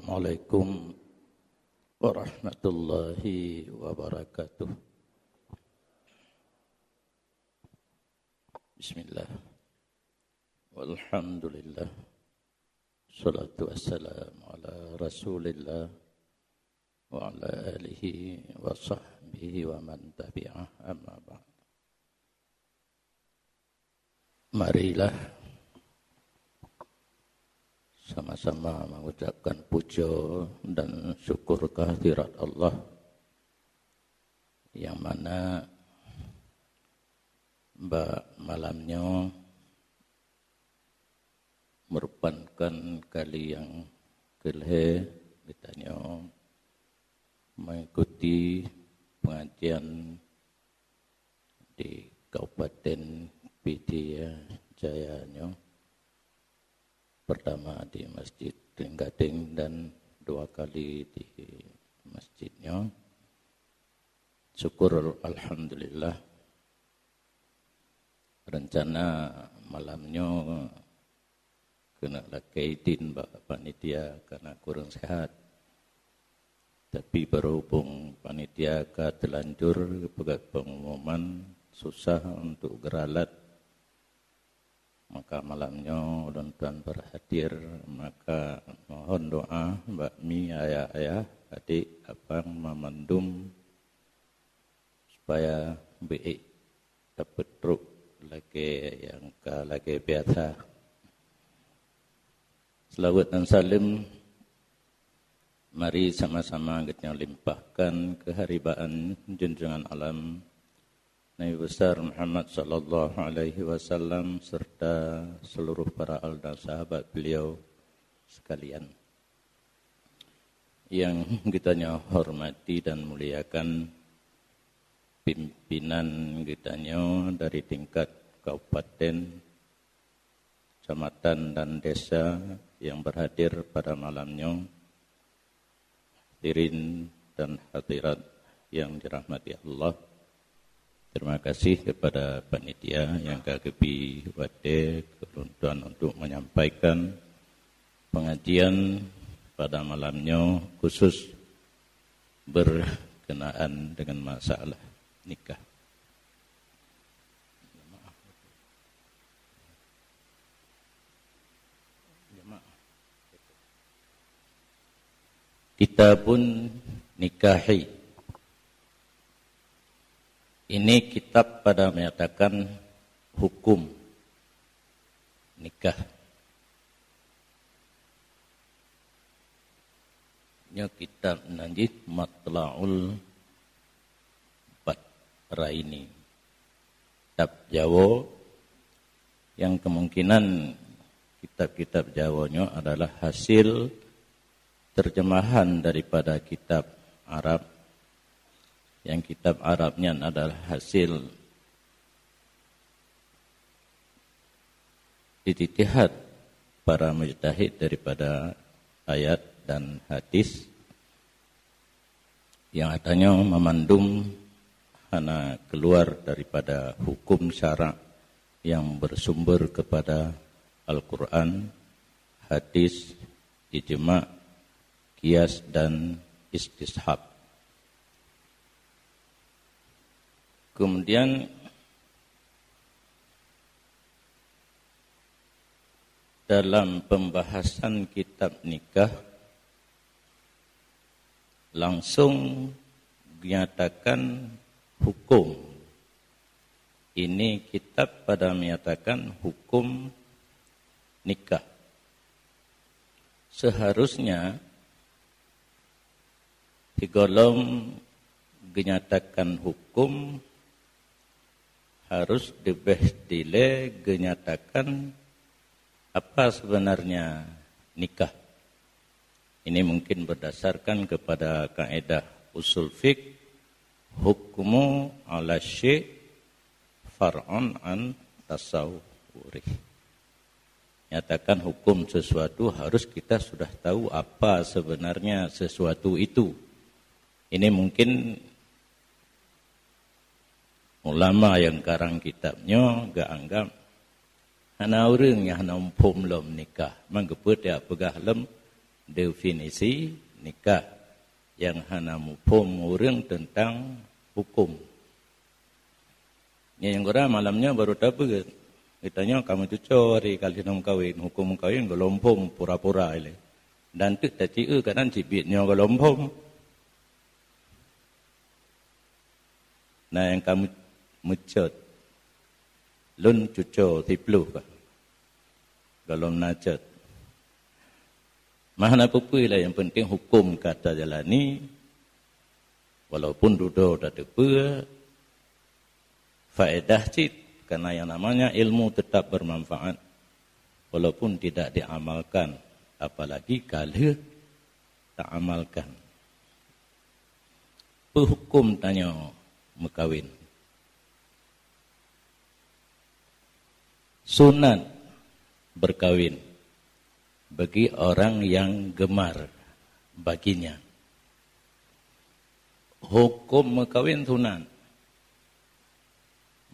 Assalamualaikum warahmatullahi wabarakatuh. Bismillah. Walhamdulillah. Salatu wassalamu ala Rasulillah wa ala alihi wa sahbihi wa man tabi'ah, amma ba'd. Marilah sama-sama mengucapkan puja dan syukur kehadirat Allah yang mana malamnya merupakan kali yang kelih kita mengikuti pengajian di Kabupaten Pidijaya Jaya. Pertama di Masjid Gading dan 2 kali di masjidnya. Syukur alhamdulillah. Rencana malamnya kena lakaitin panitia karena kurang sehat. Tapi berhubung panitia telanjur pegat pengumuman susah untuk geralat, maka malamnya tuan-tuan berhadir. Maka mohon doa Mbak Mi, ayah-ayah, adik, abang, mamandum supaya baik dapat truk lagi yang lagi biasa. Selawat dan salim mari sama-sama kita limpahkan keharibaan junjungan alam Nabi besar Muhammad sallallahu alaihi wasallam serta seluruh para al dan sahabat beliau sekalian. Yang kita hormati dan muliakan pimpinan kita dari tingkat kabupaten, kecamatan dan desa yang berhadir pada malamnya. Hadirin dan hadirat yang dirahmati Allah. Terima kasih kepada panitia yang KGB Wade keberuntungan untuk menyampaikan pengajian pada malamnya khusus berkenaan dengan masalah nikah. Kitabun nikahi. Ini kitab pada menyatakan hukum nikah. Ini kitab Najib Matla'ul Batraini. Kitab Jawa yang kemungkinan kitab-kitab Jawanya adalah hasil terjemahan daripada kitab Arab. Yang kitab Arabnya adalah hasil ijtihad para mujtahid daripada ayat dan hadis yang adanya memandum hana keluar daripada hukum syarak yang bersumber kepada Al-Quran, hadis, ijma', qiyas dan istishab. Kemudian dalam pembahasan kitab nikah langsung dinyatakan hukum. Ini kitab pada menyatakan hukum nikah. Seharusnya digolong dinyatakan hukum harus dile dinyatakan apa sebenarnya nikah. Ini mungkin berdasarkan kepada kaidah usul fiqh hukmu ala syai' far'un an tasawwuri. Nyatakan hukum sesuatu harus kita sudah tahu apa sebenarnya sesuatu itu. Ini mungkin ulama yang karang kitabnya gak anggap hana orang yang hana umpum lom nikah. Menggeput ya pegah lem definisi nikah yang hana mupom orang tentang hukum. Yang orang malamnya baru tahu kitanya kamu cucur hari kali nak kawin, hukum kawin gelompong pura-pura ile. Dan tu tak cia kadang cibitnya gelompong. Nah yang kamu mecut lun cucur tipluh ka. Galom nacat. Mahana pupui lah yang penting hukum kata jalani. Walaupun duduk tak tepa, faedah cit. Karena yang namanya ilmu tetap bermanfaat. Walaupun tidak diamalkan. Apalagi kalau tak amalkan. Pehukum tanya mekawin. Sunat berkawin bagi orang yang gemar baginya. Hukum mekawin sunat.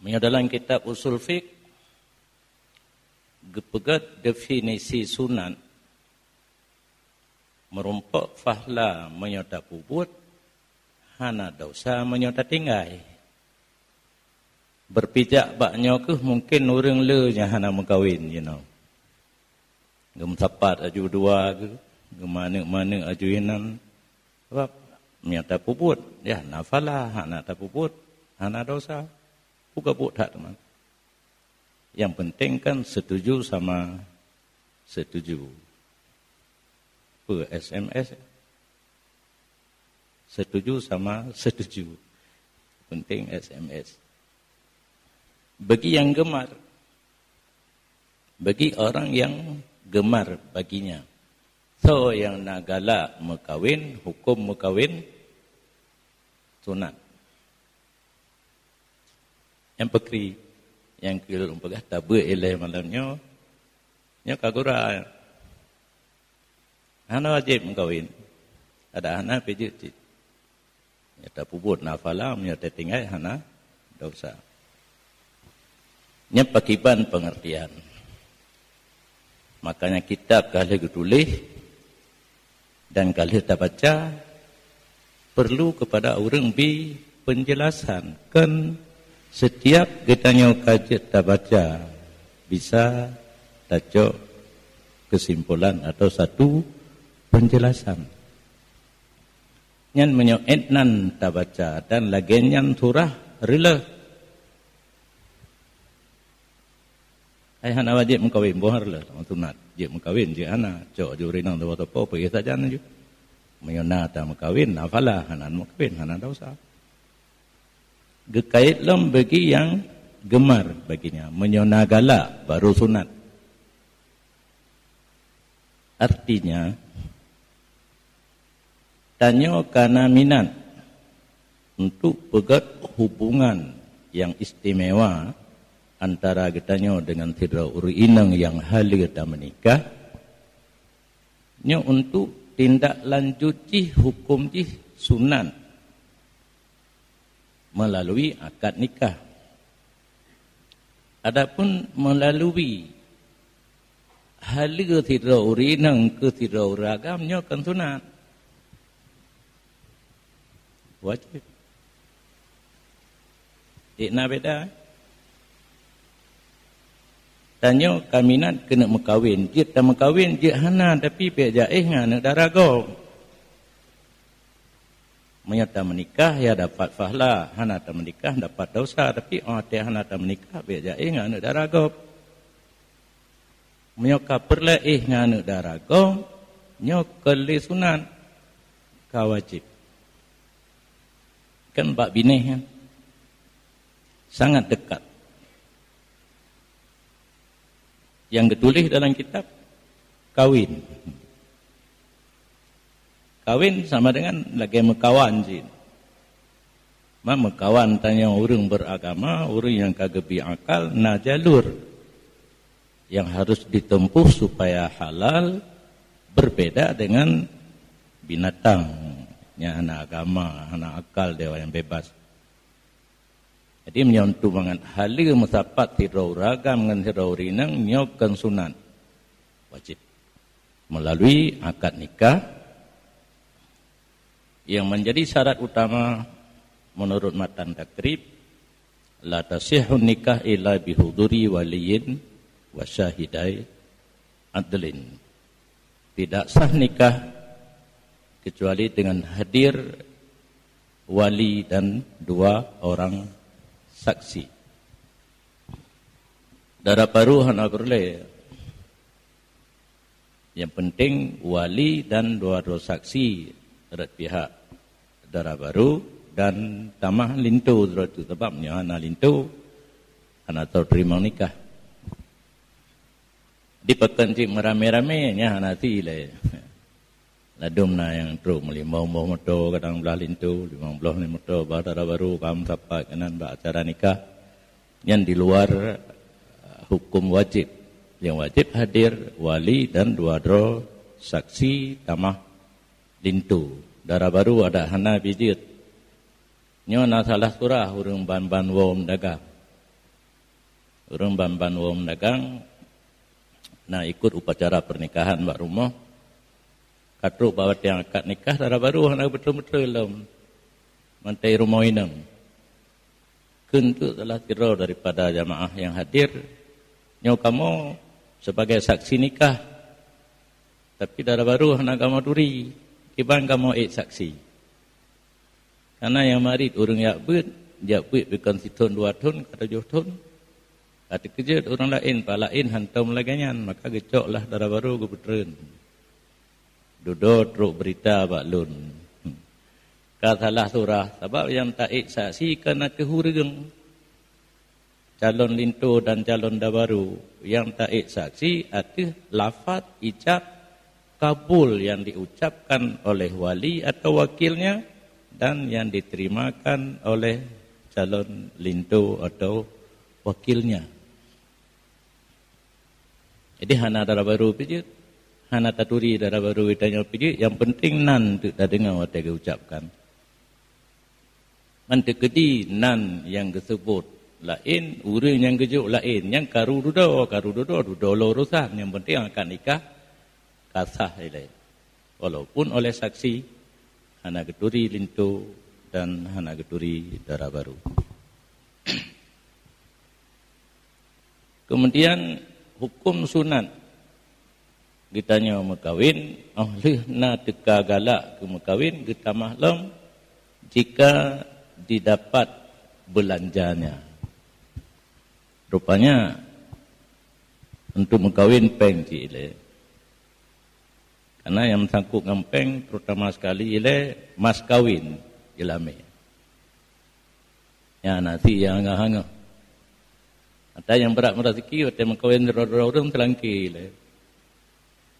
Dalam kitab usul fiqh gepegat definisi sunat merumpak fahla menyota puput hana dosa menyota tinggai. Berpijak baknya ke mungkin orang le yang hana mekawin, you know. Gem sapat aju dua ke, gemana-mana aju inan. Sebab menyota puput, ya nafalah hana ta puput, hana dosa. Bukan buat tak teman. Yang penting kan setuju sama setuju. Per SMS. Setuju sama setuju. Penting SMS. Bagi yang gemar. Bagi orang yang gemar baginya. So yang nak galak mekawin, hukum mekawin sunat. Yang pekri, yang kira umpah tabu eleh malamnya, nya kagura. Hana wajib mengkawin. Ada hana pejut. Ya tak puput nafalam, ya tak tinggal hana dosa. Nya pakiban pengertian. Makanya kitab kalau ditulis dan kalau kita baca perlu kepada orang bi penjelasan kan. Setiap kitanya kaji tak baca bisa tajuk kesimpulan atau satu penjelasan. Yang menyoetnan tak baca dan lagian surah rela. Ayah nak wajib mengkawin bohar lah, sunat. Jik mengkawin je anak, cok jurinang tu waktu apa pergi saja naju. Menyona tak mengkawin, nafalah hanan mengkawin, hanan dosa. Gekait lem bagi yang gemar baginya. Menyona galak baru sunat. Artinya, tanya karena minat untuk pegat hubungan yang istimewa antara kitanya dengan tidak uri inang yang halir dan menikah. Nya untuk tindak lanjuti hukum sunat. Melalui akad nikah. Adapun melalui halia tidak urinang ke tidak uragamnya kan sunat. Wajib. Ikna beda. Tanya kaminat kena mekawin. Jik tak mekawin, jik hana tapi pihak jaih ngana daragau. Menyata menikah ya dapat fahla, hana tak menikah dapat dosa, tapi orang hana tak menikah biar jaih ngana daragop. Menyoka perlaih ngana daragop, nyokali sunat kawajib. Kan bak binih kan sangat dekat. Yang ditulis dalam kitab kawin. Kawin sama dengan lagi mekawan je. Mekawan tanya orang beragama, orang yang kagebi akal, na jalur yang harus ditempuh supaya halal berbeda dengan binatang yang anak agama, anak akal dewa yang bebas. Jadi menyentuh dengan halil musapat tirau ragam dengan tirau rinang nyokkan sunat wajib. melalui akad nikah yang menjadi syarat utama menurut matan takrib, la tasihun nikah illa bihuduri waliyin wa syahidai adlin. Tidak sah nikah kecuali dengan hadir wali dan 2 orang saksi. Dara baru hana berle. Yang penting wali dan 2 saksi dari pihak dara baru dan tamah lintu tu sebabnya hana lintu hana terima nikah. Di pekan cik merame-ramenya hana tile. Ladum na yang teruk melimau motor kadang belah lintu 15 motor dara baru kam sampai kanan ba acara nikah yang di luar hukum wajib. Yang wajib hadir wali dan 2 saksi tamah lintu. Dara baru ada hana bijit. Nyo na salah surah urang ban-ban wom dagang. Urang ban-ban wom dagang na ikut upacara pernikahan bak rumah. Katruk bawa yang akad nikah dara baru hana betul-betul dalam mantai rumah inang. Kentu telah kira daripada jamaah yang hadir. Nyo kamu sebagai saksi nikah. Tapi dara baru hana kamu duri. Iban kamu saksi. Karena yang marit orang yak bet bukan situn 2 tahun, kata 7 tahun. Kata kerja orang lain, pak lain hantam laganyan, maka gecoklah dara baru gubetren. Duduk teruk berita bak lun. Katalah surah, sebab yang tak saksi kena kehurung. Calon lintu dan calon dabaru yang tak saksi arti lafaz ijab kabul yang diucapkan oleh wali atau wakilnya dan yang diterimakan oleh calon lintu atau wakilnya. Jadi hana dara baru pijit, hana taturi dara baru ditanya pijit, yang penting nan tu dah dengar wate ucapkan. Mantekedi nan yang disebut lain, urang yang kejuk lain, yang karu dudo urusan, yang penting akan nikah kasah ilai. Walaupun oleh saksi hana geturi lintu dan hana geturi dara baru. Kemudian hukum sunat ditanya mekawin, ahlih na teka galak ke mekawin kita maklum jika didapat belanjanya. Rupanya untuk mekawin peng cile. Karena yang sangkut ngempeng terutama sekali ile mas kawin ilame. Ya nasi yang hanga. Ada yang berat merezeki waktu mekawin orang selangki ile.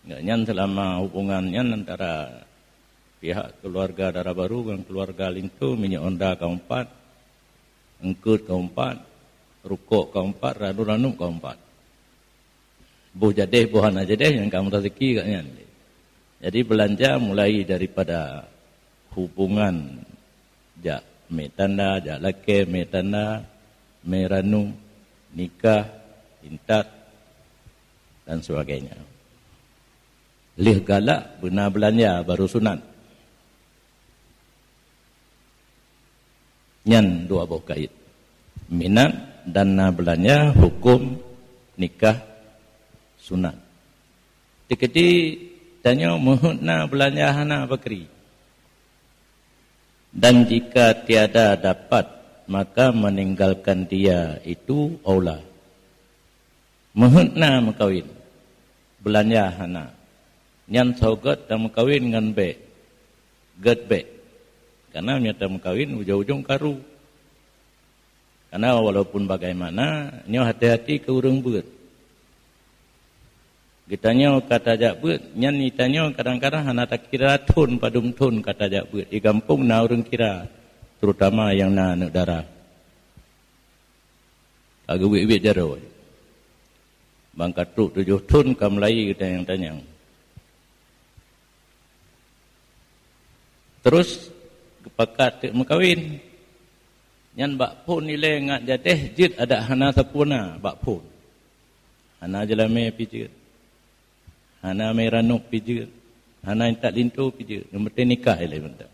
Enggak nyan selama hubungannya antara pihak keluarga dara baru dengan keluarga lintu minyak onda keempat, engkut keempat, rukuk keempat, ranu-ranu keempat. Buh jadeh, buhana jadeh yang kamu rezeki katnya. Jadi belanja mulai daripada hubungan jak metanda, jak laki, metanda, meranu, nikah, intat dan sebagainya. Lih galak benar belanja baru sunat. Nyan 2 buah kait. Minat dan na belanja hukum nikah sunat. Tiketi tanya muhutna belanja hana bakri. Dan jika tiada dapat maka meninggalkan dia itu aula. Muhutna mekawin. Belanja hana. Nyan saugat dan mekawin dengan be. Gad be. Karena nyata mekawin ujung-ujung karu. Karena walaupun bagaimana, nyo hati-hati ke urang beut. Kitanya kata jak beut, nyan nitanya kadang-kadang hana tak kira tun padum tun kata jak beut. Di kampung na urang kira, terutama yang na negara. Agak wik-wik jaro. Bang katruk 7 tun ka Melayu kita yang tanya. Terus kepakat mekawin. Nyan bak pun nilai ngat jateh jid ada hana sapuna bak pun. Hana jelame pijit. hana meranuk pije, hana tak lintu pije, nomor nikah ile bentar.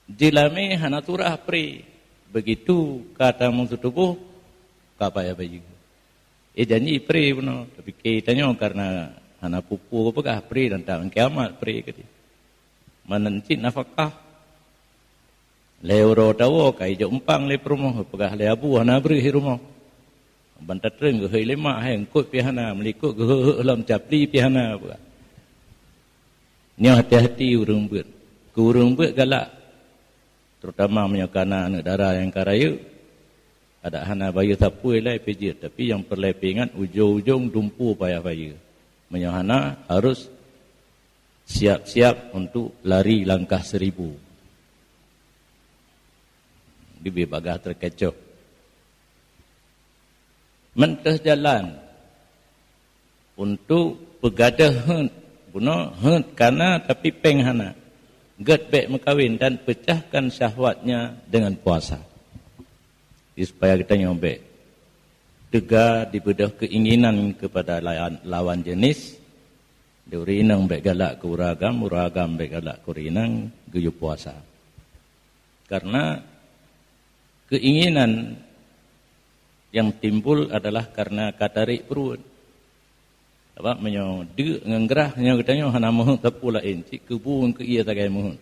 Jilame hana turah pri, begitu kata musuh tubuh, kapaya baju. Janji pri puno, tapi kitanya karena hana pupu apa pri dan tak kiamat pri kati. Menencit nafkah. Leuro tawo kai jo umpang le rumah, pegah le abu hana beri rumah. Bantat reng ge lima hang kot pi hana melikut ge lam capli pi hana apa. Ni hati-hati urang beut. Ku urang beut galak. Terutama menyokana negara yang karaya. Ada hana bayu tapui lai pijit, tapi yang perlepingan ujung-ujung dumpu payah bayu. Menyohana harus siap-siap untuk lari langkah 1000. Di bagah terkecoh. Mentah jalan untuk pegadah hent, buno hent kana tapi peng hana. Get bek mekawin dan pecahkan syahwatnya dengan puasa. Jadi supaya kita nyobek. Tega dibedah keinginan kepada lawan jenis. Diurinang bek galak ke uragam bek galak ke urinang guyup puasa. Karena keinginan yang timbul adalah karena katarik perut. Apa menyo de ngengrah nyo katanya hana mohon tapula encik kebun ke ia tagai mohon.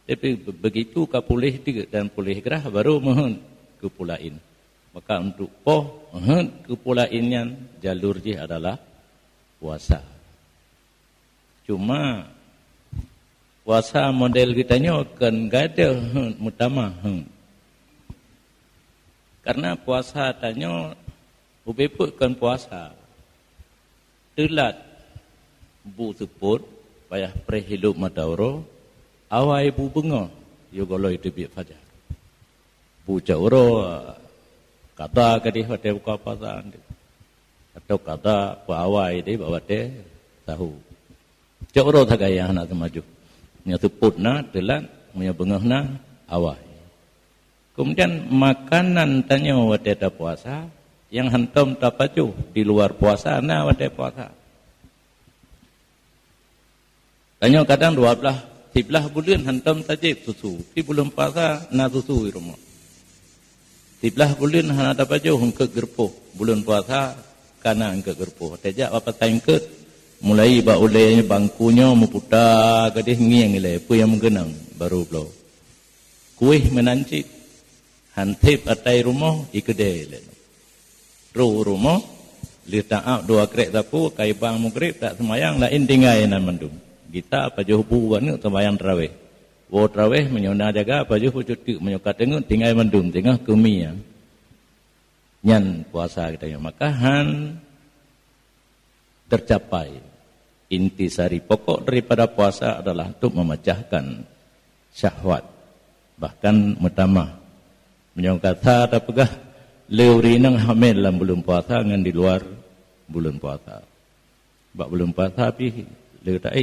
Tapi begitu ka pulih de dan pulih gerah baru mohon ke pulain. Maka untuk mohon ke pulainnya jalur je adalah puasa. Cuma puasa model kitanya kan gada mutama. Karena puasa tanya ubeputkan puasa. Telat bu seput payah prehidup madauro awai bu bengo yo goloi tebik fajar. Bu cauro kata kadih hotel buka puasa atau kata bu awai deh bawa teh tahu. Cauro tagaya anak maju. Nya seputna telat nya bengahna awai. Kemudian makanan tanya wadada puasa yang hentam tapaju di luar puasa na wadada puasa. Tanya kadang 12 bulan hentam tajib susu. Di bulan puasa na susu di rumah. 13 bulan hana tapaju hengke gerpoh. Bulan puasa kana hengke gerpoh. Tejak apa taingket mulai ba ulenya bangkunya muputar kadih ngiang ile pu yang menggenang baru blow. Kuih menancit hantip atai rumah ikede le. Rumah litaak 2 krek tapu kai bang maghrib tak semayang lain tinggai nan mandum. Kita apa jauh buan semayang tarawih. Wo tarawih menyona jaga apa jauh cuti menyokat tengut tinggai mandum tengah kemi ya. Nyan puasa kita maka han tercapai. Intisari pokok daripada puasa adalah untuk memecahkan syahwat. Bahkan mutamah menyong kata tak pegah leurinang hamil dalam bulan puasa dengan di luar bulan puasa. Bak bulan puasa pi leu tak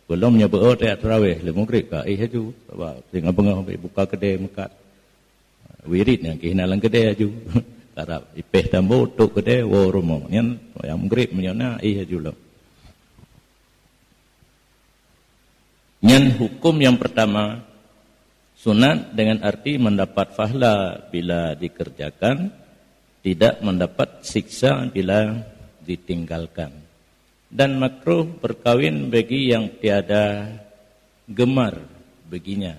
belum nyoba tak tarawih le maghrib ka haju sebab tengah bengah buka kedai mekat. Wirid yang kehinalan kedai haju. Karap ipeh tambo tok kedai wo rumah. Yang maghrib menyona haju lah. Yang hukum yang pertama sunat dengan arti mendapat pahala bila dikerjakan, tidak mendapat siksa bila ditinggalkan. Dan makruh berkawin bagi yang tiada gemar baginya.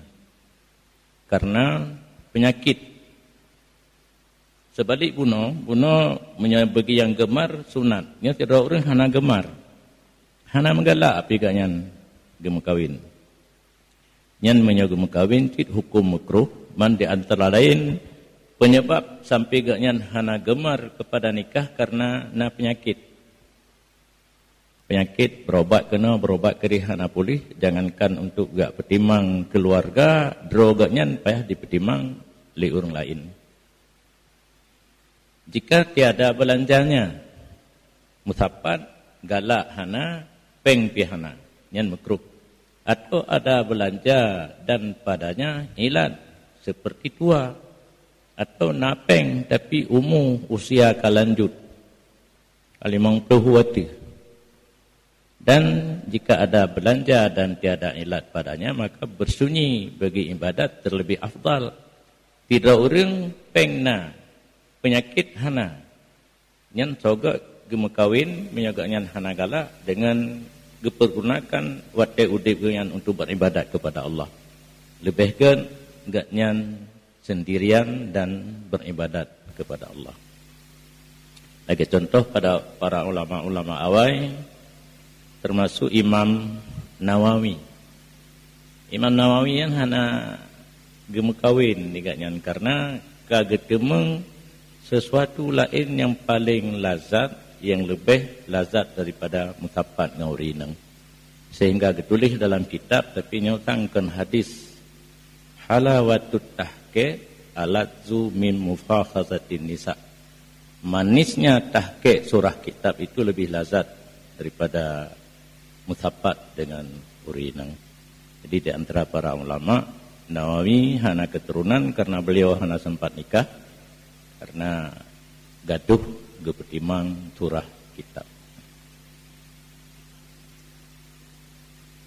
Karena penyakit. Sebalik buno bagi yang gemar sunat. Nya tidak orang hana gemar. Hana menggalak api ganyan gemar kawin. Yang menyogum kawin cit hukum makruh man di antara lain penyebab sampai gaknya hana gemar kepada nikah karena na penyakit berobat kerih hana pulih jangankan untuk gak petimang keluarga droganya payah dipetimang li orang lain. Jika tiada belanjanya musapat galak hana peng pihana yang makruh. Atau ada belanja dan padanya hilang seperti tua atau napeng tapi usia kalanjut 50 dan jika ada belanja dan tiada ilat padanya, maka bersunyi bagi ibadat terlebih afdal. Tidak orang pengna penyakit hana nyan soga gemekawin menyaga nyan hana gala dengan dipergunakan wate udip nyan untuk beribadat kepada Allah. Lebih ke enggak nyan sendirian dan beribadat kepada Allah. Lagi contoh pada para ulama-ulama awal, termasuk Imam Nawawi. Imam Nawawi yang hana gemekawin digaknyan karena kagetemeng sesuatu lain yang paling lazat, yang lebih lazat daripada mutapat ngaurinang. Sehingga ditulis dalam kitab tapi nyotangkan hadis halawatut tahqiq aladzu min mufakhazatin nisa. Manisnya tahqiq surah kitab itu lebih lazat daripada mutapat dengan urinang. Jadi di antara para ulama, Nawawi hana keturunan karena beliau hana sempat nikah karena gaduh gepetimang surah kitab.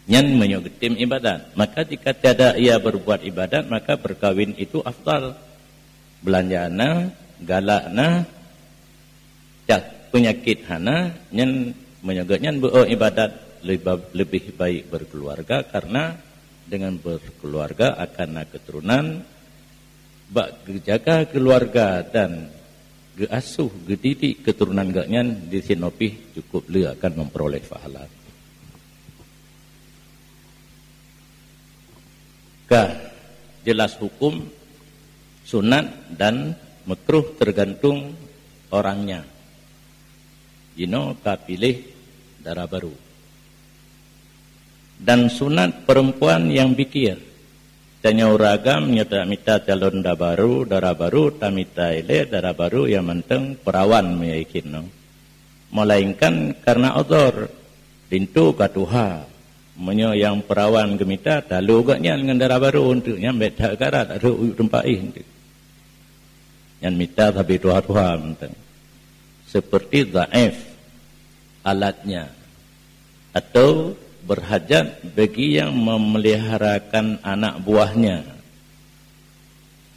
Nyan menyogetim ibadat. Maka jika tiada ia berbuat ibadat, maka berkawin itu afdal. Belanjana, galakna, penyakit hana, nyan menyogetnya ibadat lebih baik berkeluarga karena dengan berkeluarga akan keturunan bak jaga keluarga dan geasuh gedidik keturunan gaknya di sinopih cukup le akan memperoleh pahala. Jelas hukum sunat dan makruh tergantung orangnya. Pilih darah baru. Dan sunat perempuan yang bikir. Tanya uragam nyata mita calon darah baru tamita ile darah baru yang menteng perawan meyakin no. Melainkan karena odor dintu katuha menyo yang perawan gemita dalu gaknya dengan darah baru untuk nyambet karat ada tempat ini. Yang mita tapi tuha menteng. Seperti dhaif alatnya atau berhajat bagi yang memeliharakan anak buahnya.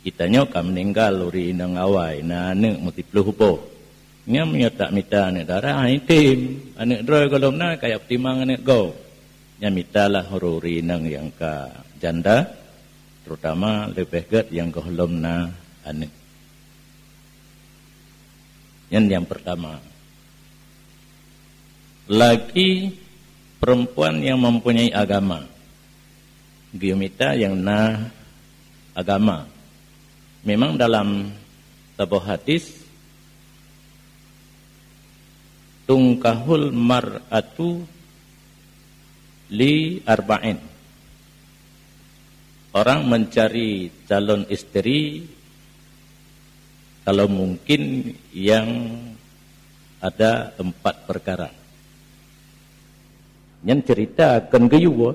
Kitanya kam meninggal uri indang awai na anak multiple hupo. Nya menyata mita anak darah itim anak droy kalau na kayak timang anak go. Nya mita lah uri indang yang ka janda terutama lebih get yang keholom na anak. Yang pertama. Lagi perempuan yang mempunyai agama. Giumita yang agama. Memang dalam sebuah hadis tungkahul mar'atu li arba'in. Orang mencari calon istri kalau mungkin yang ada 4 perkara. Yang cerita akan geyuwa.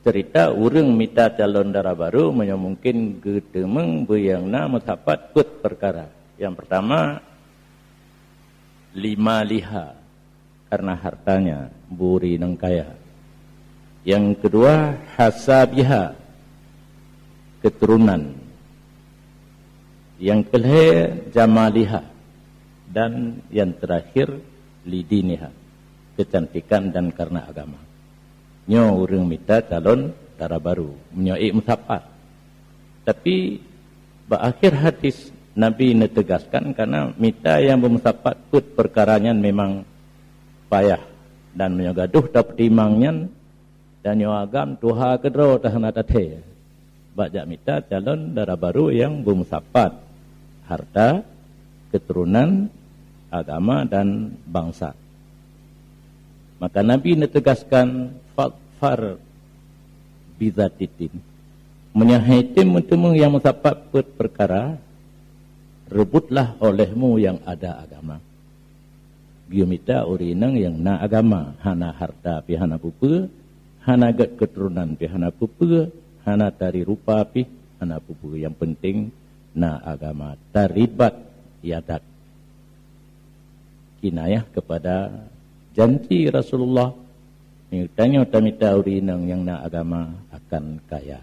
Cerita orang minta calon darah baru mungkin getemeng beyangna metapat kut perkara. Yang pertama 5 liha karena hartanya buri nang kaya. Yang kedua hasabiha keturunan. Yang kelima jamaliha dan yang terakhir lidiniha kecantikan dan karena agama. Nyo urang minta calon darah baru, menyoi mutapat. Tapi berakhir hadis Nabi netegaskan karena minta yang bermutapat put perkaranya memang payah dan menyogaduh dapat timangnya dan nyo agam tuha kedro tahana tate. Bajak minta calon darah baru yang bermutapat harta, keturunan, agama dan bangsa. Maka Nabi netegaskan far bizatitin. Menyahaitim mentemung yang mutapat perkara, rebutlah olehmu yang ada agama. Giumita urinang yang na agama, hana harta pi hana pupu, hana gat keturunan pi hana pupu, hana tari rupa pi hana pupu. Yang penting na agama taribat yadat. kinayah kepada janji Rasulullah tanya tamita urinang yang na agama akan kaya.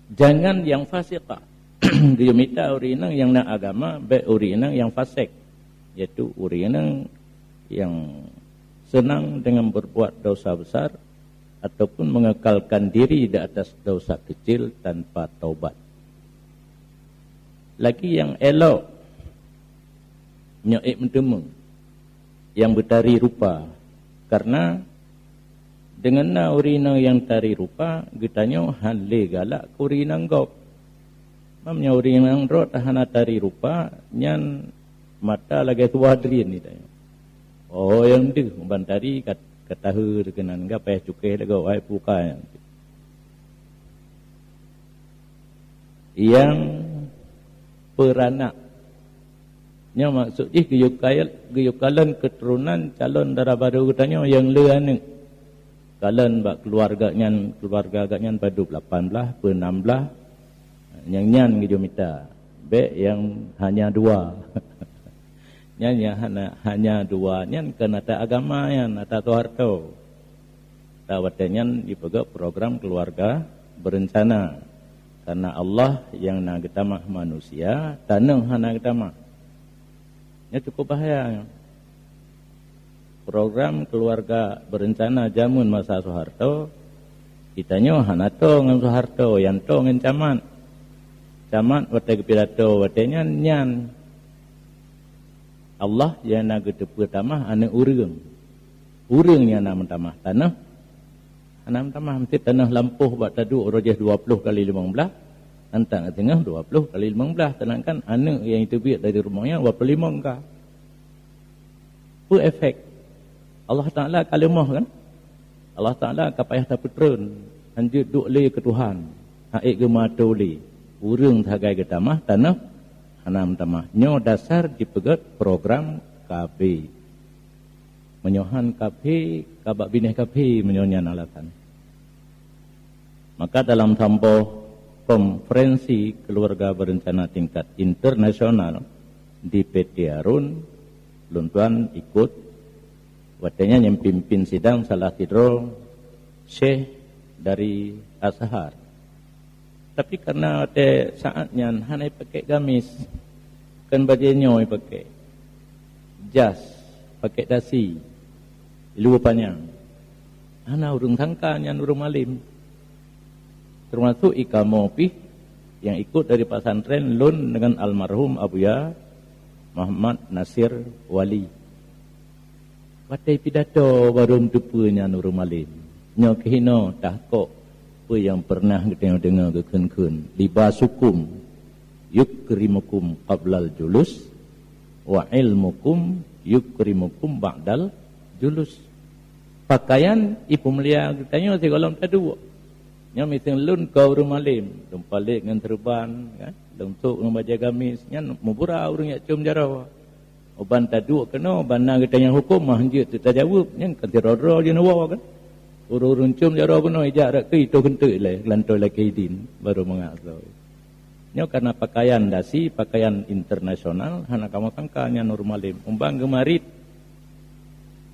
Jangan yang fasiqah. Dia minta urinang yang na agama, baik urinang yang fasik, yaitu urinang yang senang dengan berbuat dosa besar ataupun mengekalkan diri di atas dosa kecil tanpa taubat. Lagi yang elok, nyoik mentemu, yang bertari rupa, karena dengan urina yang tari rupa, getanya hale galak ke urina gop. Mamnya urina rot hana tari rupa, nyan mata lagi tua drin ni tanya. Oh yang tu ban tari katahu kenan ga payah cukai lagu ai puka. Yang peranak. Nya maksud geyukalan keturunan calon darah baru katanya yang lean kalan bak keluarga agaknya pada 18 per 16 yang nyan gejo minta be yang hanya 2 nyan hanya 2 nyan kena ta agama yan ata tu harto tawatnya dipegak program keluarga berencana karena Allah yang nak getamah manusia tanah hana getamah nya cukup bahaya. Program keluarga berencana jamun masa Soeharto kitanya hanato ngan Soeharto yang to ngan camat wate kepidato watenya nyan Allah yang nak getepu tamah ane urang yang nak mentamah tanah ana mentamah mesti tanah lampuh bak tadu rojah 20 kali 15 antang tengah 20 kali 15 tenangkan ane yang itu biak dari rumahnya 25 ka pu efek Allah Ta'ala kalimah kan? Allah Ta'ala kapayah taputreun anjut duk le ke Tuhan. Haik gema tole. Urang thagai getamah tanah hanam tamah. Nyo dasar dipegat program KB. Menyohan KB kabak bineh KB menyonyan alasan. Maka dalam tampo konferensi keluarga berencana tingkat internasional di PT Arun Luntuan ikut watanya yang pimpin sidang salah tidro Syekh dari Azhar. Tapi karena wate saatnya hanai pakai gamis kan bajunya pakai jas, pakai dasi, luar panjang. Ana urung sangkanya urung malim. Termasuk ikamopi yang ikut dari pesantren Lun dengan almarhum Abuya Muhammad Nasir Wali. Watai pidato barum tupunya nurul malim. Nyo kehino tahkok apa yang pernah kita dengar kekun-kun. Libasukum yukrimukum qablal julus wa ilmukum yukrimukum ba'dal julus. Pakaian ibu mulia katanya segala tadu. Nyo mising lun kau urul malim, dum palik ngan terban, kan? Dum tuk ngan baja gamis, nyan mubura urang yak cium jarawa. Oban tadu kena bana kita yang hukum mah je terjawab yang ketirodro je nawa kan urun cium jaro beno ijak rak ke itu kentek le lantoi le kaidin baru mengaso nyo karena pakaian dasi pakaian internasional hana kamu sangkanya normalim umbang gemarit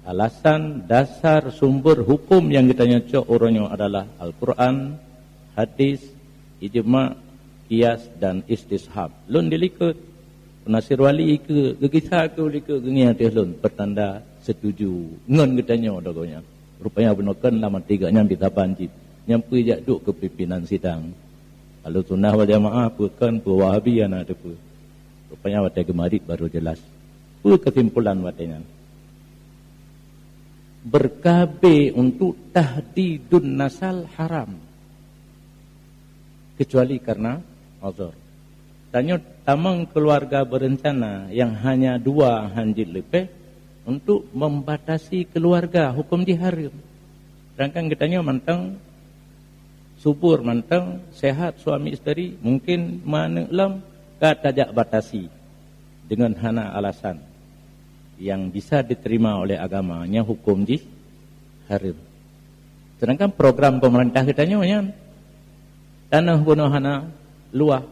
alasan dasar sumber hukum yang kita nyocok uronyo adalah Al-Quran, hadis, ijma', qiyas dan istishab lun dilikut Nasir Wali ke kisah ke ke gengia tehlun pertanda setuju ngon getanya dogonya rupanya benokan lama 3 nyambi tapanjit nyampi jak duk ke pimpinan sidang kalau sunnah wal jamaah bukan pu wahabiyan ada pu rupanya wate gemarit baru jelas pu kesimpulan watenya berkabe untuk tahdidun nasal haram kecuali karena uzur. Tanya tamang keluarga berencana yang hanya 2 hanjit lebih untuk membatasi keluarga hukum diharam. Sedangkan katanya mantang subur, mantang sehat suami isteri mungkin mana lam katajak batasi dengan hana alasan yang bisa diterima oleh agamanya hukum diharam. Sedangkan program pemerintah katanya tanah bunuh hana luah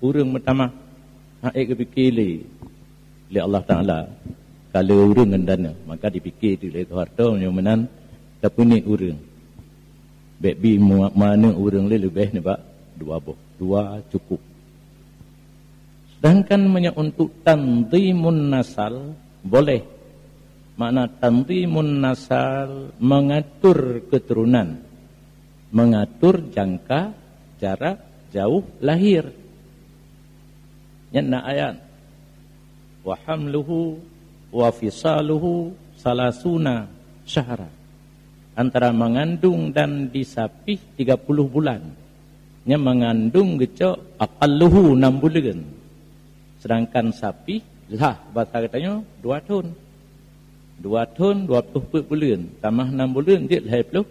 urang pertama Hak fikir li Allah Taala kalau urang ngendana maka dipikir tu le harta yang menan tapi ni urang. Baby mana urang le lebih ni pak dua cukup. Sedangkan untuk tanzimun nasal boleh. Makna tanzimun nasal mengatur keturunan, mengatur jangka jarak jauh lahir. Yang ayat wa hamluhu wa fisaluhu salasuna syahra, antara mengandung dan disapih 30 bulan. Nya mengandung gecok aqalluhu 6 bulan. Sedangkan sapi lah bahasa katanya 2 tahun. 2 tahun 20 bulan tambah 6 bulan dia 20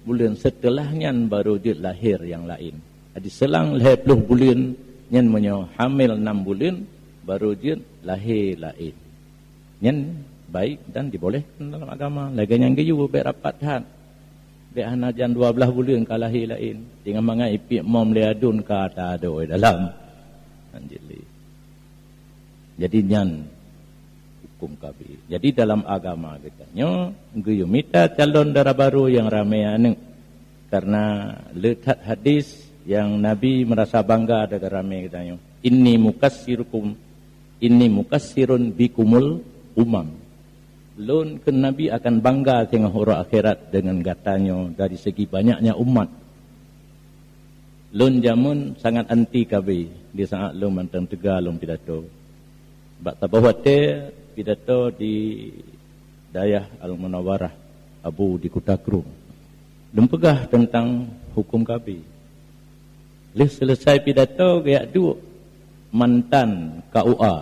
bulan, setelahnya baru dia lahir yang lain. Jadi selang 20 bulan nyen menyo hamil 6 bulan baru dia lahir lain. Nyen baik dan dibolehkan dalam agama. Lagi yang geyu baik rapat hat. Baik hanajan 12 bulan ka lahir lain. Dengan mangai ipik mom leadun ka ta ado dalam. Anjili. Jadi nyen hukum kabir. Jadi dalam agama katanya geyu minta calon darah baru yang ramai anu. Karena letak hadis yang Nabi merasa bangga dengan ramai katanya. Inni mukassirun bikumul umam. Lun ke Nabi akan bangga tengah orang akhirat dengan katanya dari segi banyaknya umat. Lun jamun sangat anti kabir. Dia sangat lun mantang tegar lun pidato. Bak tabawate pidato di Dayah Al-Munawwarah Abu di Kutakru. Lun pegah tentang hukum kabir. Lepas selesai pidato, dia duduk mantan KUA.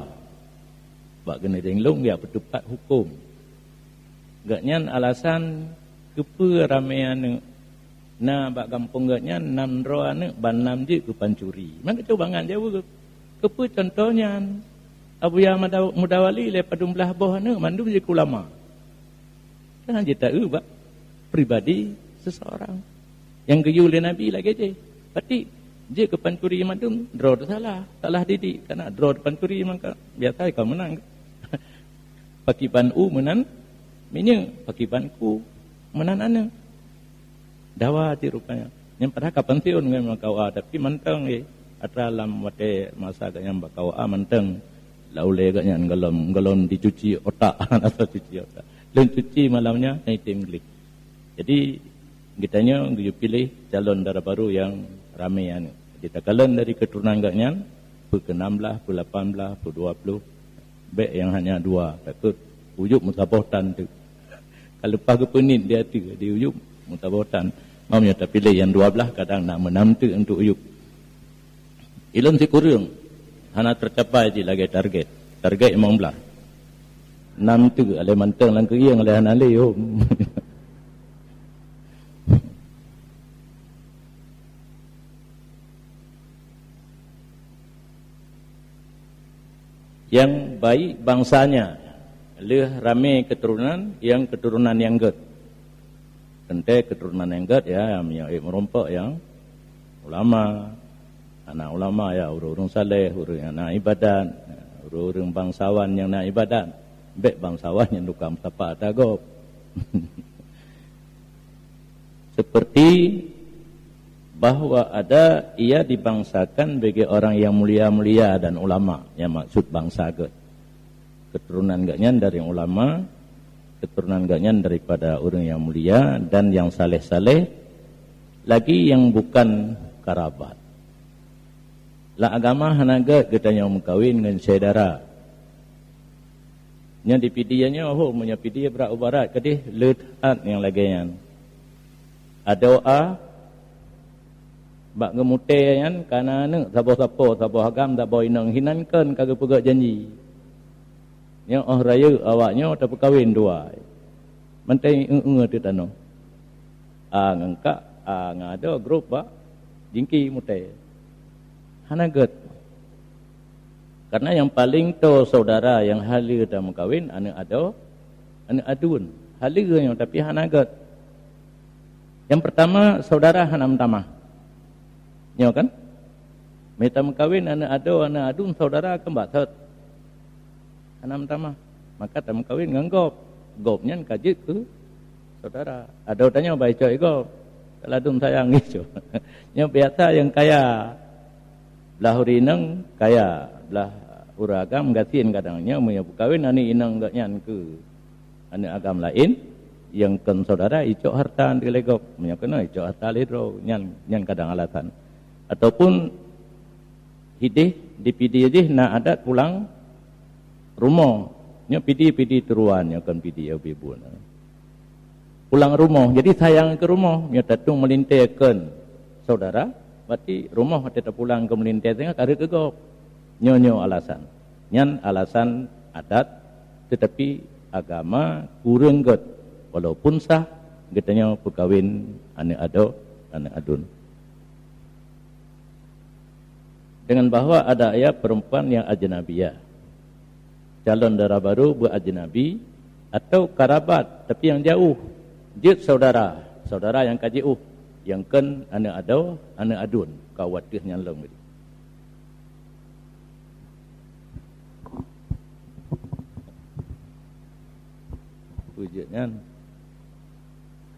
Bak kena denglung, dia bertupat hukum. Gaknya alasan kepa ramaian na bak kampung gaknya 6 roh anak banam je ke pancuri. Maka cobangan jauh kepa contohnya Abu Ya Mudawali lepas dumbelah boh anak mandum je ulama. Kan je tahu bak pribadi seseorang yang geyu le Nabi lagi je. Berarti dia ke pancuri madum draw salah didik karena draw pancuri maka biasa kau menang. Pakiban u menan minya pakiban ku menan ana. Dawa ti rupanya. Yang pada kapan tiun dengan kau tapi manteng atralam wate masa yang bakau manteng laule gaknya galon dicuci otak atau cuci otak. Lain cuci malamnya item glik. Jadi kitanya kita pilih calon darah baru yang ramai anu. Kita kalian dari keturunan gaknya ke-16, ke-18, ke-20. Baik yang hanya 2. Takut ujub mutabotan tu. Kalau lepas ke penit dia tu di ujub mutabotan. Maunya tak pilih yang 12 kadang nak menamtu untuk ujub. Ilun si kurang. Hana tercapai je lagi target. Target 15. 6 tu alai manteng lang keriang alai hana le om. Yang baik bangsanya leh ramai keturunan yang keturunan yang get. Tentu keturunan yang get ya yang merompok yang ulama, anak ulama ya urung saleh, urung anak ibadat, urung bangsawan yang nak ibadat, baik bangsawan yang tukang tapak tagop. Seperti bahawa ada ia dibangsakan bagi orang yang mulia-mulia dan ulama, yang maksud bangsa get. Keturunan gaknya dari ulama, keturunan gaknya daripada orang yang mulia dan yang saleh-saleh, lagi yang bukan kerabat. La agama hanaga katanya mengkawin dengan saudara. Nya dipidiannya punya pidia berat kadih lehat yang lagian. Ada doa bak ngemute yan kana ne sabo-sabo agam tak boy nang hinankeun kagak pegak janji. Nya raya awaknya tak berkahwin dua. Mentai tu tano. Ngangka ngado grup ba jingki mute. Hanaget. Karena yang paling to saudara yang halir dah mengkawin anu adun. Halir yang tapi hanaget. Yang pertama saudara hanam tamah. Nyo kan? Meta mengkawin anak adun saudara kembatat. Anam tamah. Maka tam kawin nganggop. Gopnya kajit ke saudara. Ada tanya baik coy gop. Kalau adun sayang gitu. Nya biasa yang kaya. Belah urinang kaya. Belah uragam gatin kadangnya punya kawin ani inang gaknyan ke anak agam lain yang kan saudara icok harta di legok punya kena icok harta lidro nyan kadang alasan ataupun hidih dipidi aja nak adat pulang rumah nya pidi teruan nya kan pidi ibu pulang rumah jadi sayang ke rumah nya tatung melintekan saudara berarti rumah tetap pulang ke melintai tengah kare ke gop nyonyo alasan nyan alasan adat tetapi agama kurang get walaupun sah getanya perkawin ane adun dengan bahwa ada ayat perempuan yang ajnabiyah calon dara baru berajnabi atau karabat tapi yang jauh jut saudara yang kajauh yang kan ane adun kawatih nyalong gitu. Wujudnya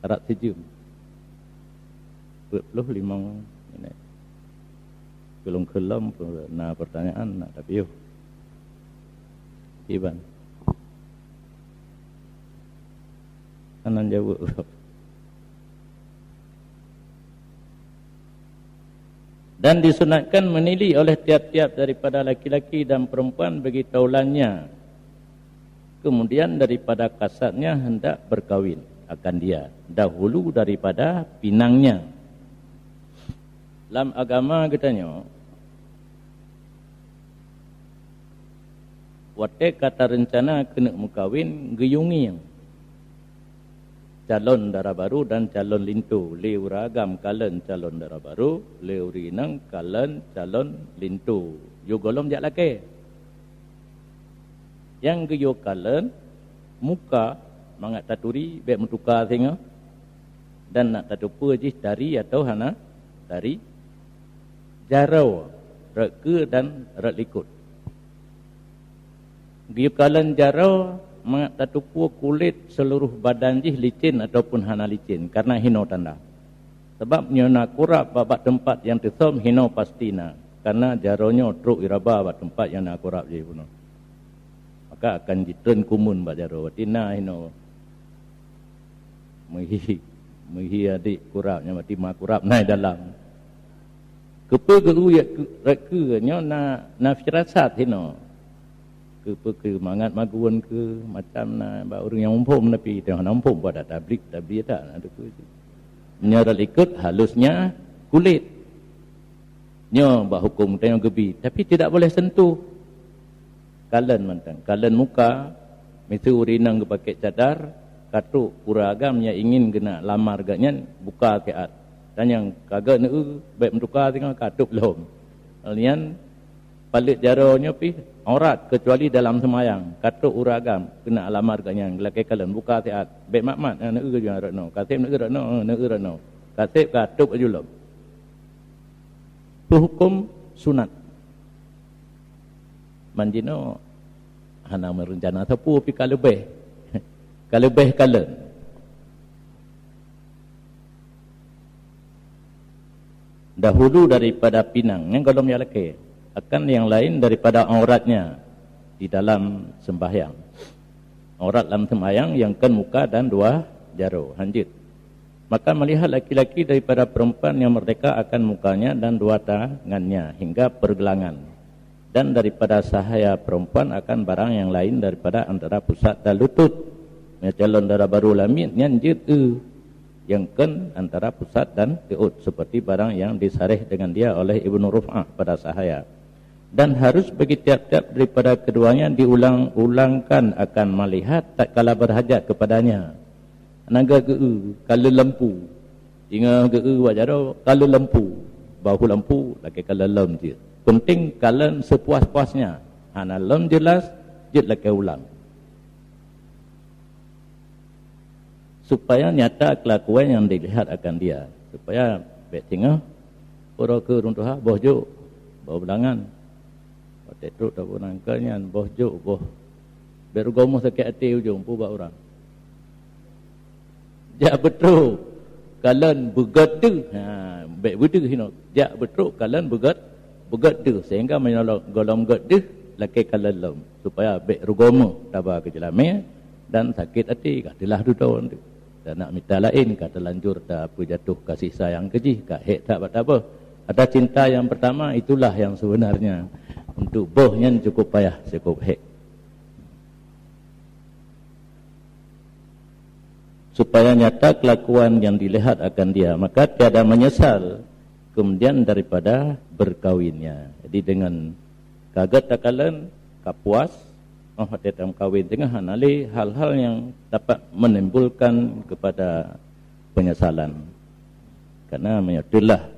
harap sejum 25 minit kelum na pertanyaan nak tapi yuk Iban kanan jawab dan disunatkan menilai oleh tiap-tiap daripada laki-laki dan perempuan bagi taulannya. Kemudian daripada kasatnya hendak berkawin akan dia dahulu daripada pinangnya. Dalam agama katanya wate kata rencana kena mukawin geyungi calon dara baru dan calon lintu leu ragam kalen calon dara baru leu rinang kalen calon lintu yo golom jak laki yang geyo kalen muka mangat taturi baik mutuka tengah dan nak tatupa jih dari atau hana dari jarau reke dan relikut geyo kalen jarau mangat tatupa kulit seluruh badan jih licin ataupun hana licin karena hino tanda sebab nyona kurap babak tempat yang tesom hino pastina karena jaronyo truk iraba babak tempat yang nak kurap je puno maka akan ditun kumun bajaro tina hino mihi adik kurapnya mati ma kurap naik dalam kepe geru ya reke nyo na firasat hino kepe mangat maguan ke macam na ba orang yang umpum tapi tengah nampum pada tablik tak ada ku menyaral ikut halusnya kulit nyo ba hukum tengah gebi tapi tidak boleh sentuh kalen mantan kalen muka mitu urinang ke pakai cadar katuk pura agamnya ingin kena lamar gaknya buka keat dan yang kagak ne baik mentukar tengah katuk belum alian palit jaronya pi aurat kecuali dalam semayang katuk uragam kena lamar gaknya laki kalen buka keat baik makmat ne ge rakno kasih ne rakno kasih katuk ajulum hukum sunat manjino hana merencana sapu pi kalebeh kalen dahulu daripada pinang yang golong ya laki akan yang lain daripada auratnya di dalam sembahyang aurat dalam sembahyang yang kan muka dan dua jaro hanjit maka melihat laki-laki daripada perempuan yang merdeka akan mukanya dan dua tangannya hingga pergelangan dan daripada sahaya perempuan akan barang yang lain daripada antara pusat dan lutut. Calon darah baru lamin nyanjit yang kan antara pusat dan leut seperti barang yang disarih dengan dia oleh Ibnu Ruf'ah pada sahaya. Dan harus bagi tiap-tiap daripada keduanya diulang-ulangkan akan melihat tak kala berhajat kepadanya. Naga kalau lampu. Ingat wajaro kalau lampu. Bahu lampu lagi kalau lampu. Penting kalian sepuas-puasnya. Hana lem jelas, jid laki ulang. Supaya nyata kelakuan yang dilihat akan dia. Supaya baik tengah, orang ke runtuh, bohjo, bau belangan. Otak truk tak pun angkanya, boh juk, boh berugomo sakit hati ujung pun buat orang. Jak betul, kalian begitu, baik betul hino. Jak betul, kalian begitu, sehingga menolong golong begitu, laki kalian lom, supaya baik rugomo, tabah kejelamnya dan sakit hati, katilah tu tahun tu. Dan nak minta lain, kata lanjur tak apa jatuh kasih sayang keji, kak hek tak apa. Ada cinta yang pertama, itulah yang sebenarnya. Untuk bohnya cukup payah, cukup hek. Supaya nyata kelakuan yang dilihat akan dia, maka tiada menyesal kemudian daripada berkawinnya. Jadi dengan kaget takalan, kapuas, dalam kawin tengah hanali hal-hal yang dapat menimbulkan kepada penyesalan. Karena menyatulah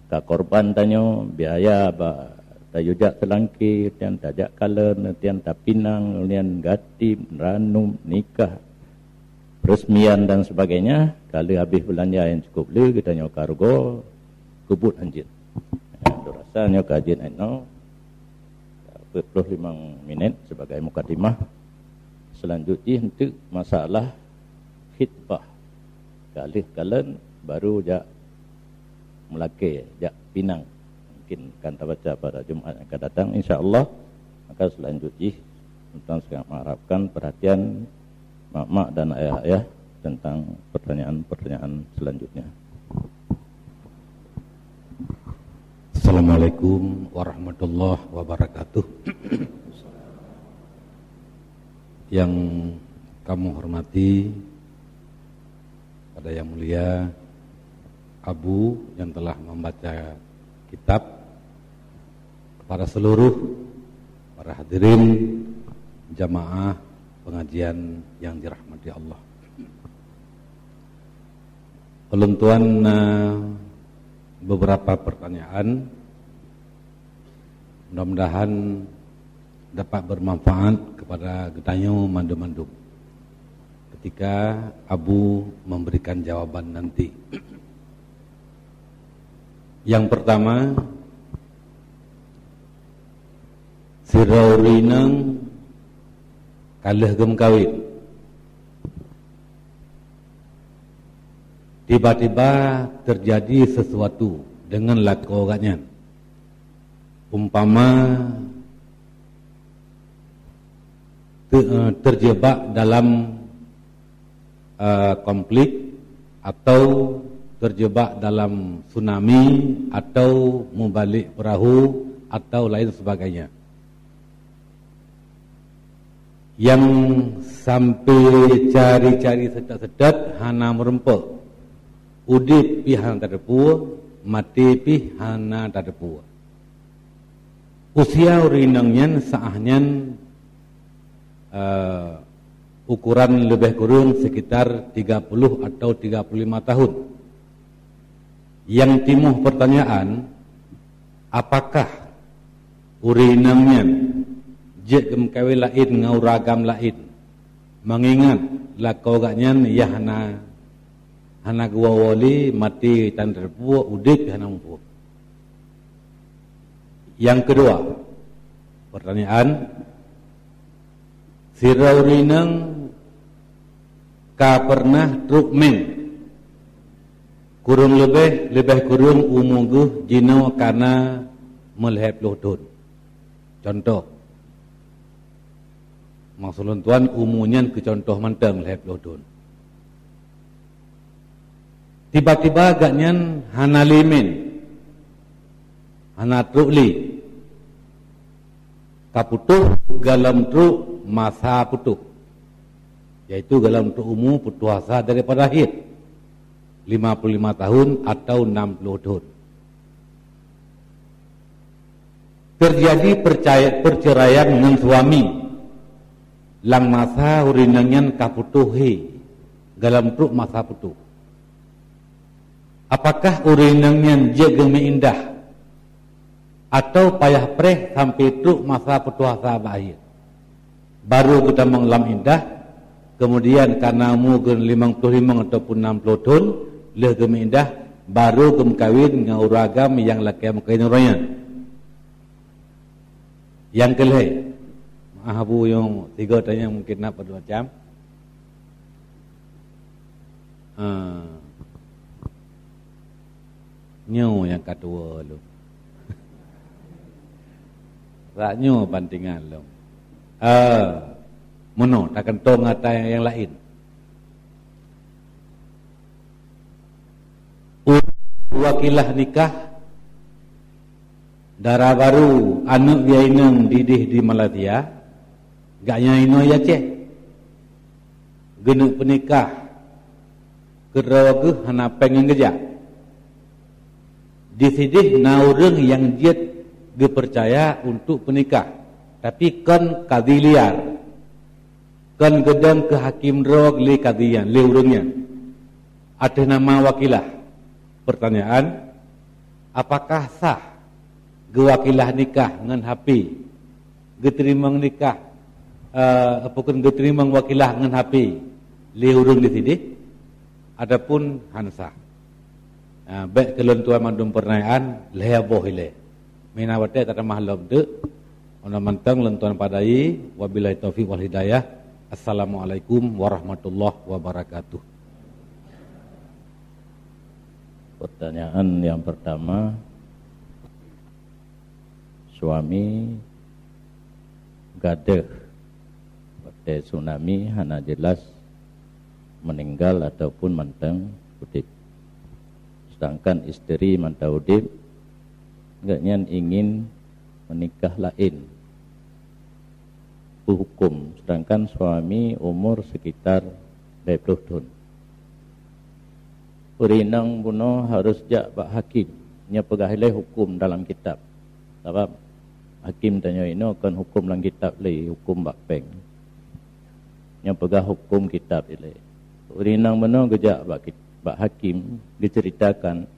ka korban tanyo biaya ba tayujak selangki tian tajak kalen tian tapinang tian gati ranum nikah resmian dan sebagainya. Kalau habis belanja yang cukup le kita nyo kargo kebut anjir. Rasa nyo kajin eno 25 minit sebagai mukadimah. Selanjutnya untuk masalah khitbah. Kalih kalian baru jak melake, jak pinang. Mungkin akan kita baca pada Jumaat yang akan datang insya-Allah. Maka selanjutnya tentang sangat mengharapkan perhatian mak-mak dan ayah-ayah tentang pertanyaan-pertanyaan selanjutnya. Assalamualaikum warahmatullahi wabarakatuh. Yang kamu hormati, pada yang mulia Abu yang telah membaca kitab, kepada seluruh para hadirin jamaah pengajian yang dirahmati Allah. Peluntuan beberapa pertanyaan, mudah-mudahan dapat bermanfaat kepada gedanyo mandu-mandu ketika Abu memberikan jawaban nanti. Yang pertama, siraurinang kalih gem kawin. Tiba-tiba terjadi sesuatu dengan laku agaknya. Umpama terjebak dalam konflik atau terjebak dalam tsunami atau membalik perahu atau lain sebagainya. Yang sampai cari-cari sedat-sedat hana merempuk. Udip pihan tadepua, mati pihana tadepua. Usia urinangnya saahnya ukuran lebih kurang sekitar 30 atau 35 tahun. Yang timbul pertanyaan, apakah urinangnya jek gemkawi lain ngau ragam lain, mengingat lakau gaknya ya hana gua wali mati tan terpuak udik hana mumpu. Yang kedua, pertanyaan, siraurinang ka pernah trukmen kurang lebih kurang umuguh jino karena melehep lutut. Contoh, maksudun tuan umunya ke contoh manteng melehep lutut. Tiba-tiba agaknya hana limin, hana trukli, kaputuh galam truk masa putuh, yaitu galam truk umum putuh asa daripada akhir 55 tahun atau 60 tahun. Terjadi perceraian dengan suami, lang masa urinangan kaputuhi galam truk masa putuh. Apakah urinannya jegemi indah atau payah preh sampai truk masa putuasa bahir baru kita mengelam indah, kemudian karena mungkin 55 ataupun 60 tahun leh gemi indah baru gem kawin dengan uragam yang laki mungkin orangnya Yang kelih, maaf bu yang 3 tanya mungkin nak pada macam. Nyo yang kedua lu. Raknyo bantingan lu. Mono tak kentong atau yang lain. Wakilah nikah darah baru anak dia inang didih di Malaysia gaknya ino ya cek genek penikah kerawaguh hana pengen gejak disidih na orang yang jet dipercaya untuk penikah tapi kan kadi liar kan gedang ke hakim rawag li kadian li urangnya ada nama wakilah. Pertanyaan, apakah sah gewakilah nikah dengan HP geterimang nikah apakah geterimang wakilah dengan HP li urang di sini adapun hansa baik kelon tuan mandum pertanyaan leheboh ile minawate tata mahlum de ona mantang lentuan padai wabillahi taufik wal hidayah. Assalamualaikum warahmatullahi wabarakatuh. Pertanyaan yang pertama, suami gadeh pada tsunami hana jelas meninggal ataupun mantang udip. Sedangkan istri mantang udip gaknya ingin menikah lain. Hukum, sedangkan suami umur sekitar 20 tahun. Urinang bunuh harus jak pak hakim. Nya pegahilai hukum dalam kitab. Sebab hakim tanya ini akan hukum dalam kitab le, hukum bak peng. Nya pegah hukum kitab ile. Urinang bunuh gejak bak hakim diceritakan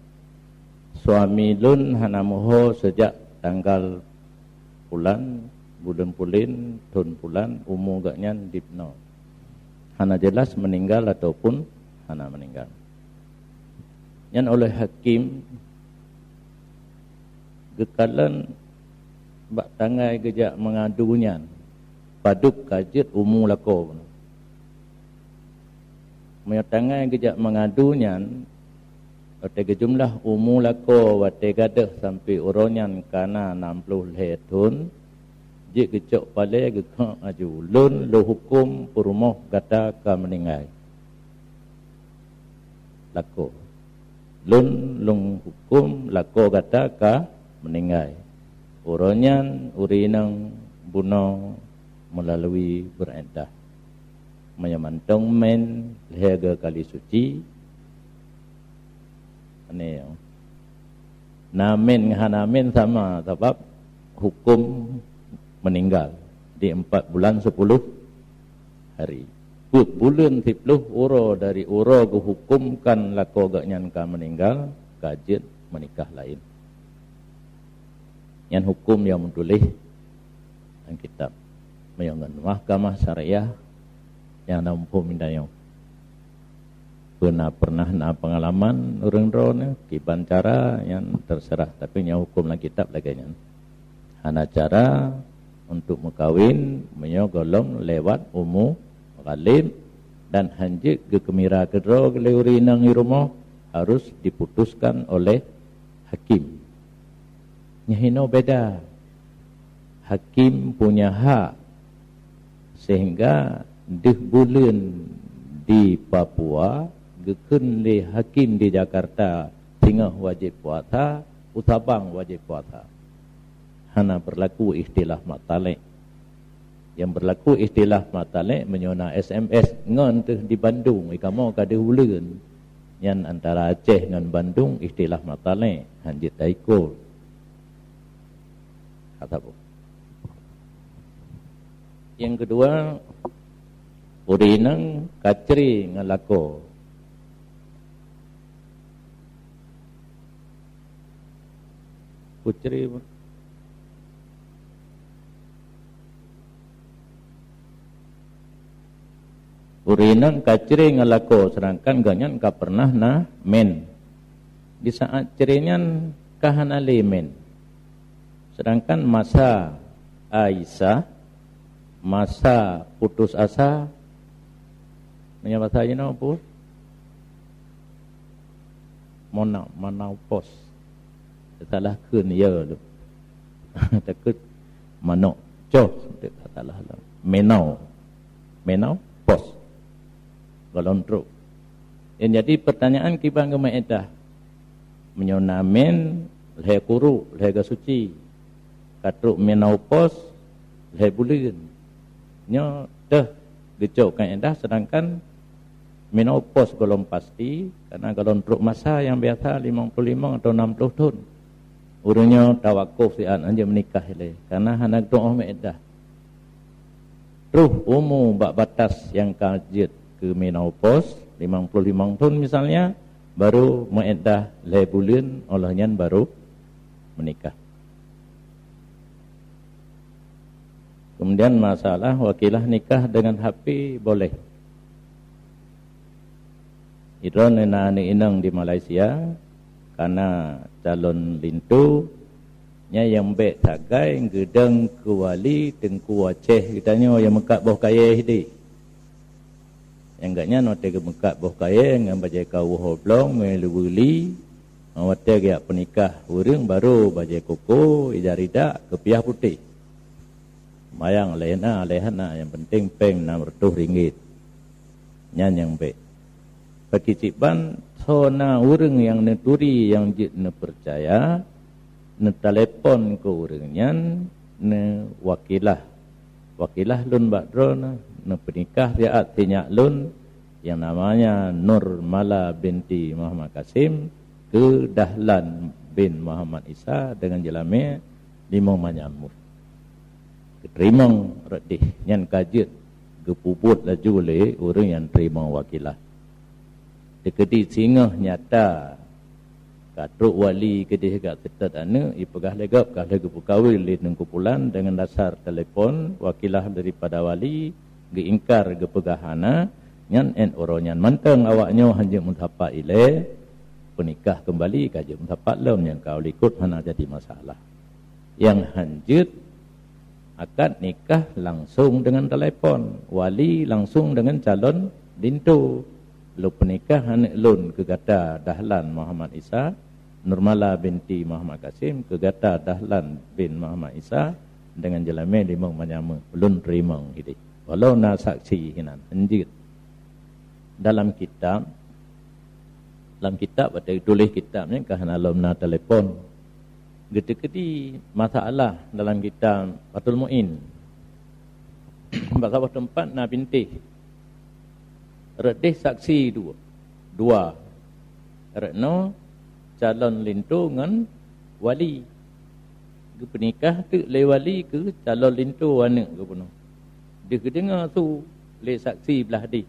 suami lun hana moho sejak tanggal bulan pulin tahun bulan umur gaknya dipno. Hana jelas meninggal ataupun hana meninggal. Yang oleh hakim gekalan bak tangai gejak mengadunya paduk kajet umur lako. Menyatangai gejak mengadunya Wate jumlah umur lako wate gadah sampai uronyan kana 60 tahun. Jik gecok pale gekak aju lun lo hukum perumoh kata ka meninggal. Lako. Lun lung hukum lako kata ka meninggal. Uronyan urinang bunuh melalui berentah. Menyamantong men lehaga kali suci. Ini yang namin ngahanamin sama sebab hukum meninggal di 4 bulan 10 hari. Bulan 10 uro dari uro guhukumkan lako gaknyan ka meninggal kajet menikah lain. Yang hukum yang menulis dalam kitab meyangan mahkamah syariah yang nampu mindayong. Pernah na pengalaman orang drone kiban cara yang terserah tapi yang hukum dalam kitab lagi nya. Hana cara untuk mengkawin menyogolong lewat umum kalim dan hanjik ke kemira kedro leuri nang rumah harus diputuskan oleh hakim. Nyahino beda. Hakim punya hak sehingga di bulan di Papua gekun le hakim di Jakarta tingah wajib puasa, utabang wajib puasa. Hana berlaku istilah matalik. Yang berlaku istilah matalik menyona SMS ngan tu di Bandung ikamo kada uleun. Yang antara Aceh dengan Bandung istilah matalik hanjit taiko. Kata bu. Yang kedua urinang kacri ngalako. Putri urinang kaciri ngalako sedangkan ganyan ka pernah na men. Di saat cerinyan kahanali men. Sedangkan masa Aisyah masa putus asa punya bahasa you know apa? Menopause. Salah keun ya tu. Takut manok cos tak salah lah. Menopause. Galontruk. Yang jadi pertanyaan kibang ke maedah. Menyonamen lehe kuru, lehe suci. Katruk menopause lehe bulan. Nya dah gecok kaedah sedangkan menopause golong pasti karena galontruk masa yang biasa 55 atau 60 tahun. Urangnya tawakuf sian anja menikah le karena hanak doa maedah. Ruh umur bak batas yang kajit ke menopause 55 tahun misalnya baru mueddah le bulan olehnya baru menikah. Kemudian masalah wakilah nikah dengan HP boleh. Idron nani inang di Malaysia karena calon lintu nya yang baik tagai gedeng ke wali tengku Aceh kitanya yang mekat boh kaya hidi. Yang gaknya note ke mekat boh kaya dengan bajai kau hoblong melubuli awate dia penikah urang baru bajai koko ijarida ke piah putih. Mayang lehna yang penting peng RM600. Nyan yang baik. Pakicipan sona urang yang neturi yang jit ne percaya ne telepon ke urangnya ne wakilah lun bakdro ne penikah dia artinya lun yang namanya Nur Mala binti Muhammad Kasim ke Dahlan bin Muhammad Isa dengan jelame limau manyamur keterimang redih yang kajit gepuput laju le orang yang terima wakilah dekedi singa nyata katruk wali kedih gak ketat ane ipegah legap kah legu pukawil le nang kumpulan dengan dasar telefon wakilah daripada wali geingkar gepegahana nyan en oronyan manteng awaknya hanya muntapa ile penikah kembali kaje muntapa lem yang kau likut hana jadi masalah yang hanjut akad nikah langsung dengan telepon wali langsung dengan calon lintu lu penikah hanek lun ke gata Dahlan Muhammad Isa Nurmala binti Muhammad Kasim ke gata Dahlan bin Muhammad Isa dengan jelame limang manyama lun rimang hidup walau na saksi hinan anjir dalam kitab ada tulis kitabnya kahana lomna telepon gede-gede masalah dalam kitab Fathul Mu'in baka tempat na binti redih saksi dua rekno calon lintu dengan wali ke penikah tu le wali ke calon lintu anak ke puno dia kedengar tu le saksi belah di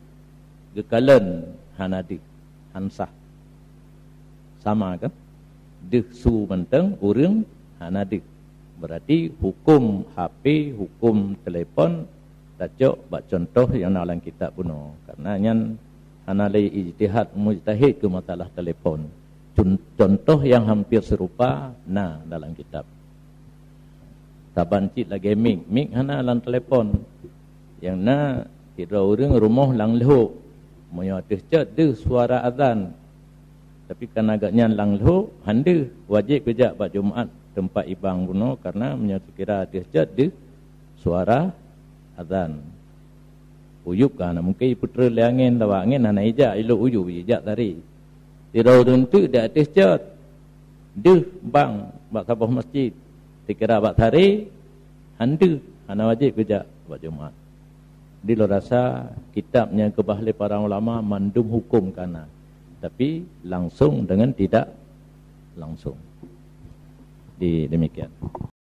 ke kalen hanadi hansah sama kan deh su menteng urang hanadi berarti hukum HP hukum telefon tajok bak contoh yang dalam kitab puno karena nyan hanalai ijtihad mujtahid ke masalah telefon contoh yang hampir serupa dalam kitab taban cit lagi mik hana dalam telefon yang kira orang rumah lang lehuk moyo teh de suara azan tapi kan agaknya lang lehuk hande wajib kerja bak Jumaat tempat ibang puno karena menyakira teh de suara azan uyup kan mungkin putra le angin lawa angin ana ija ilo uyup ija tari tirau tentu dak tesjat deh bang bak sabah masjid dikira bak tari handu ana wajib kerja buat Jumaat di lo rasa kitabnya kebahli para ulama mandum hukum kana tapi langsung dengan tidak langsung di demikian